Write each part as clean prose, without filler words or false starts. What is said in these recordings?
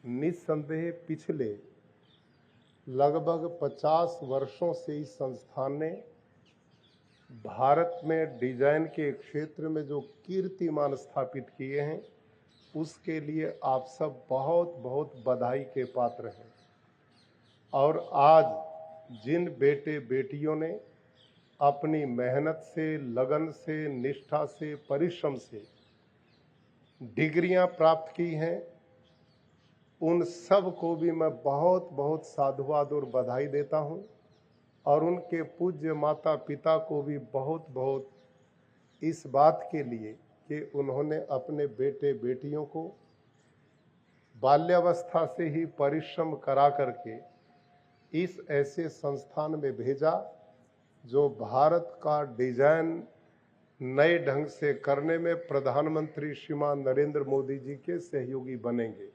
निस्संदेह पिछले लगभग 50 वर्षों से इस संस्थान ने भारत में डिजाइन के क्षेत्र में जो कीर्तिमान स्थापित किए हैं, उसके लिए आप सब बहुत बहुत बधाई के पात्र हैं। और आज जिन बेटे बेटियों ने अपनी मेहनत से, लगन से, निष्ठा से, परिश्रम से डिग्रियां प्राप्त की हैं, उन सब को भी मैं बहुत बहुत साधुवाद और बधाई देता हूं। और उनके पूज्य माता पिता को भी बहुत बहुत इस बात के लिए कि उन्होंने अपने बेटे बेटियों को बाल्यावस्था से ही परिश्रम करा करके इस ऐसे संस्थान में भेजा जो भारत का डिजाइन नए ढंग से करने में प्रधानमंत्री श्रीमान नरेंद्र मोदी जी के सहयोगी बनेंगे।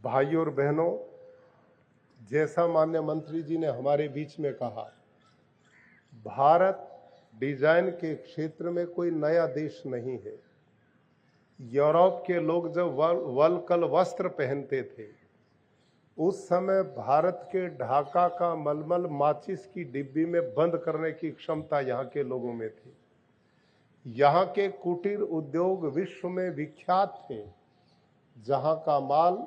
भाइयों और बहनों, जैसा माननीय मंत्री जी ने हमारे बीच में कहा, भारत डिजाइन के क्षेत्र में कोई नया देश नहीं है। यूरोप के लोग जब वल्कल वस्त्र पहनते थे, उस समय भारत के ढाका का मलमल माचिस की डिब्बी में बंद करने की क्षमता यहाँ के लोगों में थी। यहाँ के कुटीर उद्योग विश्व में विख्यात थे, जहाँ का माल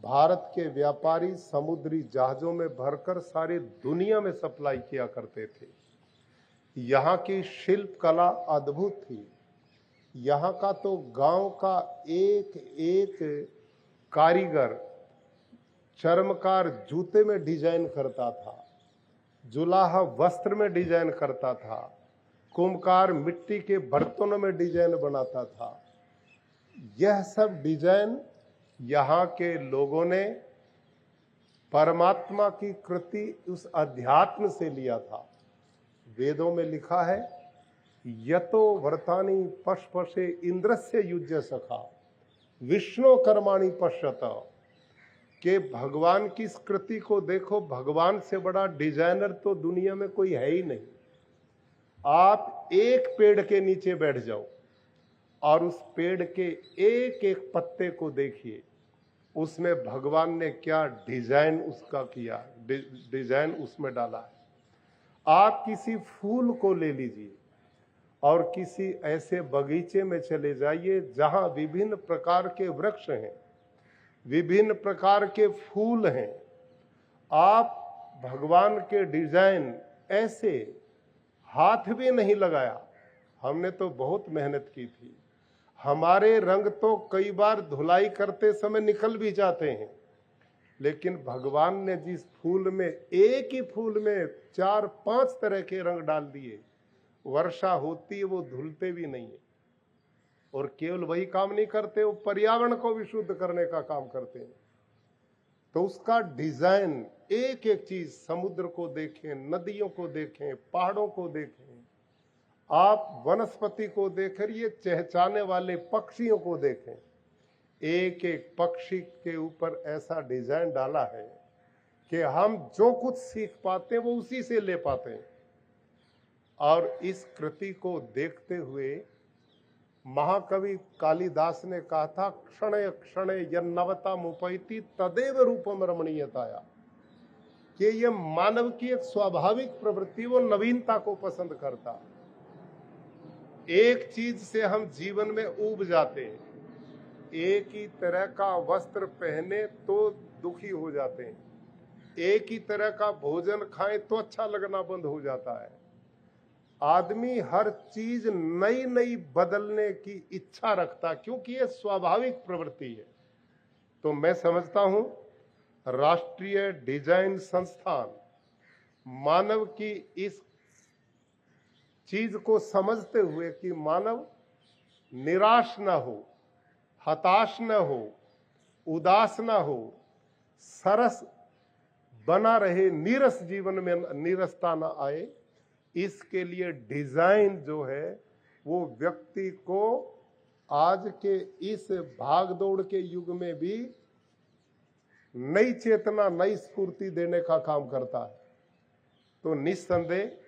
भारत के व्यापारी समुद्री जहाजों में भरकर सारी दुनिया में सप्लाई किया करते थे। यहाँ की शिल्प कला अद्भुत थी। यहाँ का तो गांव का एक एक कारीगर चर्मकार जूते में डिजाइन करता था, जुलाहा वस्त्र में डिजाइन करता था, कुम्भकार मिट्टी के बर्तनों में डिजाइन बनाता था। यह सब डिजाइन यहाँ के लोगों ने परमात्मा की कृति उस अध्यात्म से लिया था। वेदों में लिखा है, यतो वर्तानि पशपशे इंद्रस्य युज्य सखा विष्णु कर्माणि पश्यत, के भगवान की इस कृति को देखो, भगवान से बड़ा डिजाइनर तो दुनिया में कोई है ही नहीं। आप एक पेड़ के नीचे बैठ जाओ और उस पेड़ के एक एक पत्ते को देखिए, उसमें भगवान ने क्या डिजाइन उसका किया, डिजाइन उसमें डाला है। आप किसी फूल को ले लीजिए और किसी ऐसे बगीचे में चले जाइए जहां विभिन्न प्रकार के वृक्ष हैं, विभिन्न प्रकार के फूल हैं। आप भगवान के डिजाइन ऐसे हाथ भी नहीं लगाया, हमने तो बहुत मेहनत की थी। हमारे रंग तो कई बार धुलाई करते समय निकल भी जाते हैं, लेकिन भगवान ने जिस फूल में, एक ही फूल में 4-5 तरह के रंग डाल दिए, वर्षा होती है वो धुलते भी नहीं है। और केवल वही काम नहीं करते, वो पर्यावरण को भी शुद्ध करने का काम करते हैं। तो उसका डिजाइन एक एक चीज, समुद्र को देखें, नदियों को देखें, पहाड़ों को देखें, आप वनस्पति को देखकर ये चहचहाने वाले पक्षियों को देखें, एक एक पक्षी के ऊपर ऐसा डिजाइन डाला है कि हम जो कुछ सीख पाते हैं वो उसी से ले पाते हैं। और इस कृति को देखते हुए महाकवि कालिदास ने कहा था, क्षणे क्षणे यन्नवता मुपैति तदेव रूपम रमणीयताया, कि ये मानव की एक स्वाभाविक प्रवृत्ति, वो नवीनता को पसंद करता। एक चीज से हम जीवन में ऊब जाते हैं, एक ही तरह का वस्त्र पहने तो दुखी हो जाते हैं, एक ही तरह का भोजन खाएं तो अच्छा लगना बंद हो जाता है। आदमी हर चीज नई नई बदलने की इच्छा रखता, क्योंकि ये स्वाभाविक प्रवृत्ति है। तो मैं समझता हूं राष्ट्रीय डिजाइन संस्थान मानव की इस चीज को समझते हुए कि मानव निराश न हो, हताश न हो, उदास न हो, सरस बना रहे, नीरस जीवन में नीरसता न आए, इसके लिए डिजाइन जो है वो व्यक्ति को आज के इस भागदौड़ के युग में भी नई चेतना, नई स्फूर्ति देने का काम करता है। तो निस्संदेह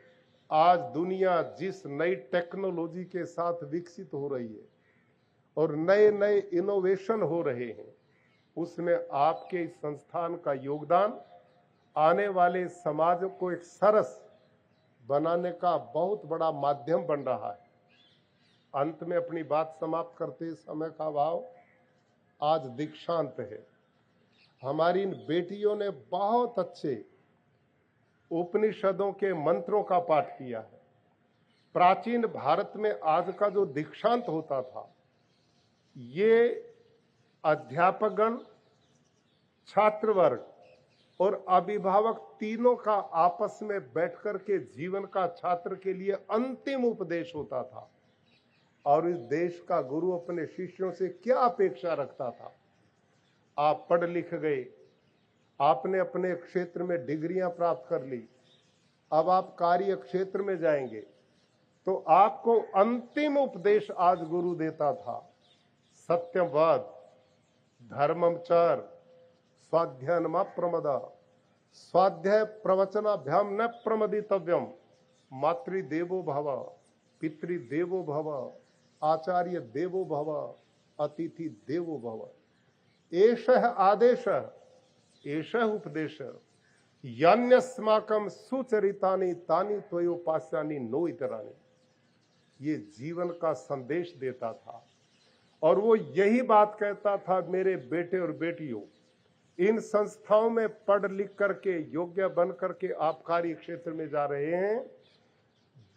आज दुनिया जिस नई टेक्नोलॉजी के साथ विकसित हो रही है और नए नए इनोवेशन हो रहे हैं, उसमें आपके इस संस्थान का योगदान आने वाले समाज को एक सरस बनाने का बहुत बड़ा माध्यम बन रहा है। अंत में अपनी बात समाप्त करते समय का भाव, आज दीक्षांत है। हमारी इन बेटियों ने बहुत अच्छे उपनिषदों के मंत्रों का पाठ किया है। प्राचीन भारत में आज का जो दीक्षांत होता था, ये अध्यापकगण, छात्र वर्ग और अभिभावक तीनों का आपस में बैठकर के जीवन का छात्र के लिए अंतिम उपदेश होता था। और इस देश का गुरु अपने शिष्यों से क्या अपेक्षा रखता था? आप पढ़ लिख गए, आपने अपने क्षेत्र में डिग्रियां प्राप्त कर ली, अब आप कार्य क्षेत्र में जाएंगे तो आपको अंतिम उपदेश आज गुरु देता था। सत्यवाद, धर्मचर, स्वाध्यायनमा प्रमद, स्वाध्याय प्रवचनाभ्याम न प्रमदितव्यम, मातृदेवो भव, पितृदेवो भव, आचार्य देवो भव, अतिथि देवो भव। एषः आदेशः, एषः उपदेशः, यान्यस्माकं सुचरितानि तानि त्वयोपास्यानि नो इतरानि। ये जीवन का संदेश देता था और वो यही बात कहता था, मेरे बेटे और बेटियों, इन संस्थाओं में पढ़ लिख करके योग्य बन करके आप कार्य क्षेत्र में जा रहे हैं।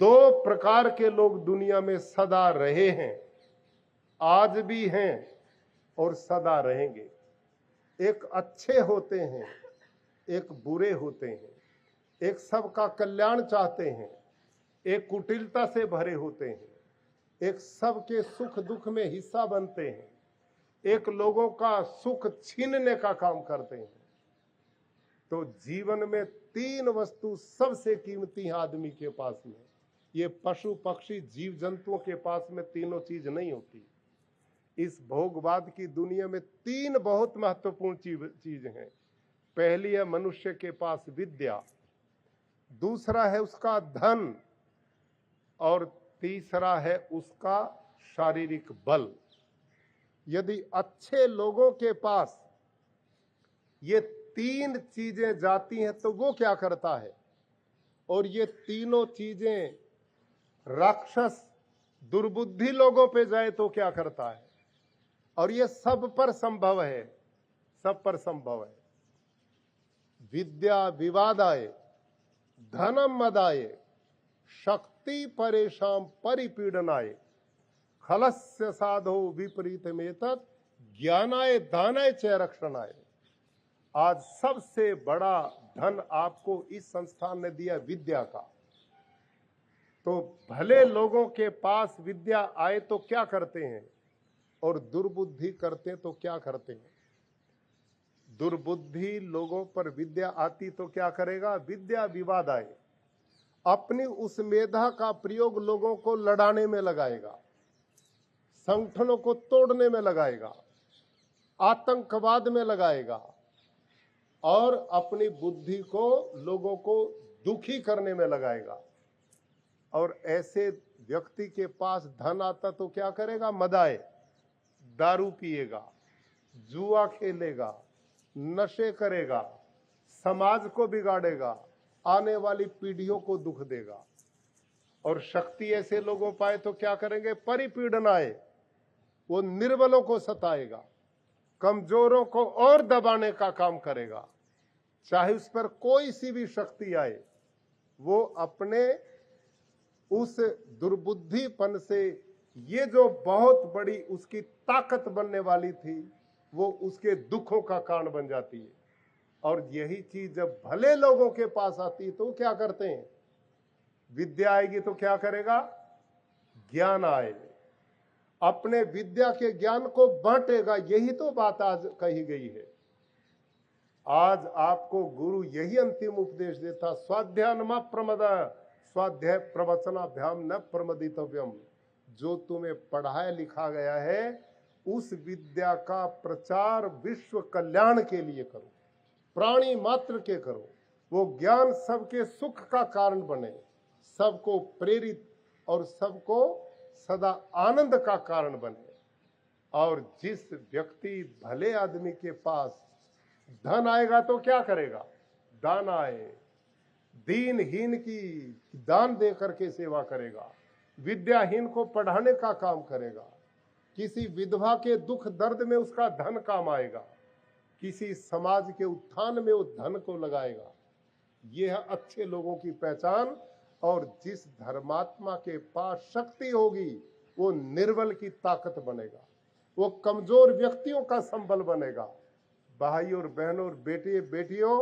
दो प्रकार के लोग दुनिया में सदा रहे हैं, आज भी हैं और सदा रहेंगे। एक अच्छे होते हैं, एक बुरे होते हैं, एक सबका कल्याण चाहते हैं, एक कुटिलता से भरे होते हैं, एक सबके सुख दुख में हिस्सा बनते हैं, एक लोगों का सुख छीनने का काम करते हैं। तो जीवन में तीन वस्तु सबसे कीमती है आदमी के पास में। ये पशु पक्षी जीव जंतुओं के पास में तीनों चीज नहीं होती। इस भोगवाद की दुनिया में तीन बहुत महत्वपूर्ण चीज हैं। पहली है मनुष्य के पास विद्या, दूसरा है उसका धन, और तीसरा है उसका शारीरिक बल। यदि अच्छे लोगों के पास ये तीन चीजें जाती हैं तो वो क्या करता है, और ये तीनों चीजें राक्षस दुर्बुद्धि लोगों पे जाए तो क्या करता है। और ये सब पर संभव है, सब पर संभव है। विद्या विवादाय, धनम मदाय, शक्ति परेशान परिपीडनाय, खलस्य साधो विपरीत में तत् ज्ञानाय दानाय च रक्षणाय। आज सबसे बड़ा धन आपको इस संस्थान ने दिया विद्या का। तो भले लोगों के पास विद्या आए तो क्या करते हैं, और दुर्बुद्धि करते तो क्या करते हैं। दुर्बुद्धि लोगों पर विद्या आती तो क्या करेगा, विद्या विवाद आए, अपनी उस मेधा का प्रयोग लोगों को लड़ाने में लगाएगा, संगठनों को तोड़ने में लगाएगा, आतंकवाद में लगाएगा, और अपनी बुद्धि को लोगों को दुखी करने में लगाएगा। और ऐसे व्यक्ति के पास धन आता तो क्या करेगा, मदाए, दारू पिएगा, जुआ खेलेगा, नशे करेगा, समाज को बिगाड़ेगा, आने वाली पीढ़ियों को दुख देगा। और शक्ति ऐसे लोगों पाए तो क्या करेंगे, परिपीड़न आए, वो निर्बलों को सताएगा, कमजोरों को और दबाने का काम करेगा। चाहे उस पर कोई सी भी शक्ति आए, वो अपने उस दुर्बुद्धिपन से ये जो बहुत बड़ी उसकी ताकत बनने वाली थी, वो उसके दुखों का कारण बन जाती है। और यही चीज जब भले लोगों के पास आती है तो क्या करते हैं, विद्या आएगी तो क्या करेगा, ज्ञान आए, अपने विद्या के ज्ञान को बांटेगा। यही तो बात आज कही गई है। आज आपको गुरु यही अंतिम उपदेश देता, स्वाध्यायनमा प्रमद, स्वाध्याय प्रवचनाभ्याम न प्रमदितव्यम। जो तुम्हें पढ़ाया लिखा गया है उस विद्या का प्रचार विश्व कल्याण के लिए करो, प्राणी मात्र के करो। वो ज्ञान सबके सुख का कारण बने, सबको प्रेरित और सबको सदा आनंद का कारण बने। और जिस व्यक्ति भले आदमी के पास धन आएगा तो क्या करेगा? दान आए, दीनहीन की दान दे करके सेवा करेगा, विद्याहीन को पढ़ाने का काम करेगा, किसी विधवा के दुख दर्द में उसका धन काम आएगा, किसी समाज के उत्थान में उस धन को लगाएगा। यह है अच्छे लोगों की पहचान। और जिस धर्मात्मा के पास शक्ति होगी वो निर्बल की ताकत बनेगा, वो कमजोर व्यक्तियों का संबल बनेगा। भाई और बहनों और बेटे बेटियों,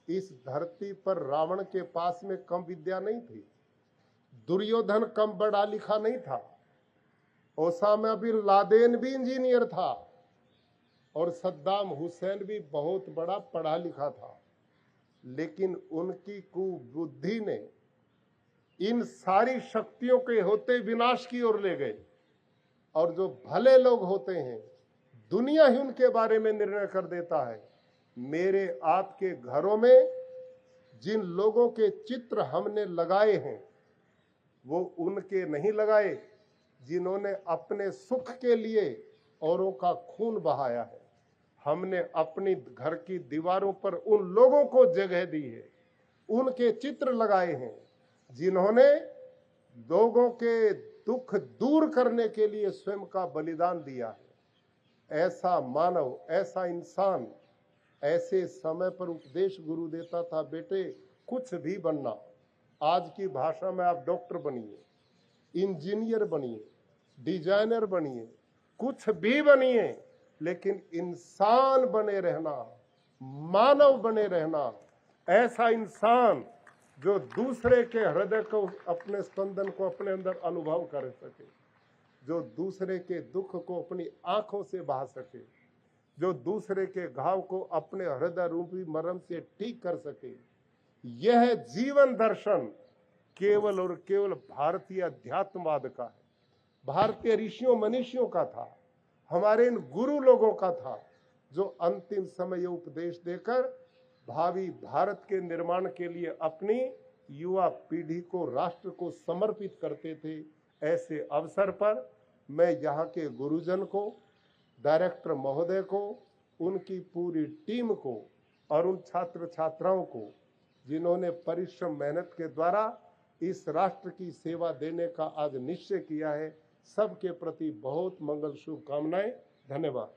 इस धरती पर रावण के पास में कम विद्या नहीं थी, दुर्योधन कम पढ़ा लिखा नहीं था, ओसामा बिन लादेन भी इंजीनियर था और सद्दाम हुसैन भी बहुत बड़ा पढ़ा लिखा था। लेकिन उनकी कुबुद्धि ने इन सारी शक्तियों के होते विनाश की ओर ले गए। और जो भले लोग होते हैं, दुनिया ही उनके बारे में निर्णय कर देता है। मेरे आपके घरों में जिन लोगों के चित्र हमने लगाए हैं वो उनके नहीं लगाए जिन्होंने अपने सुख के लिए औरों का खून बहाया है। हमने अपनी घर की दीवारों पर उन लोगों को जगह दी है, उनके चित्र लगाए हैं जिन्होंने लोगों के दुख दूर करने के लिए स्वयं का बलिदान दिया है। ऐसा मानव, ऐसा इंसान ऐसे समय पर उपदेश गुरु देता था, बेटे कुछ भी बनना। आज की भाषा में आप डॉक्टर बनिए, इंजीनियर बनिए, डिजाइनर बनिए, कुछ भी बनिए, लेकिन इंसान बने रहना, मानव बने रहना। ऐसा इंसान जो दूसरे के हृदय को, अपने स्पंदन को अपने अंदर अनुभव कर सके, जो दूसरे के दुख को अपनी आंखों से बहा सके, जो दूसरे के घाव को अपने हृदय रूपी मरहम से ठीक कर सके। यह जीवन दर्शन केवल और केवल भारतीय अध्यात्मवाद का है, भारतीय ऋषियों मनीषियों का था, हमारे इन गुरु लोगों का था, जो अंतिम समय उपदेश देकर भावी भारत के निर्माण के लिए अपनी युवा पीढ़ी को, राष्ट्र को समर्पित करते थे। ऐसे अवसर पर मैं यहाँ के गुरुजन को, डायरेक्टर महोदय को, उनकी पूरी टीम को और उन छात्र छात्राओं को जिन्होंने परिश्रम मेहनत के द्वारा इस राष्ट्र की सेवा देने का आज निश्चय किया है, सबके प्रति बहुत मंगल शुभकामनाएं। धन्यवाद।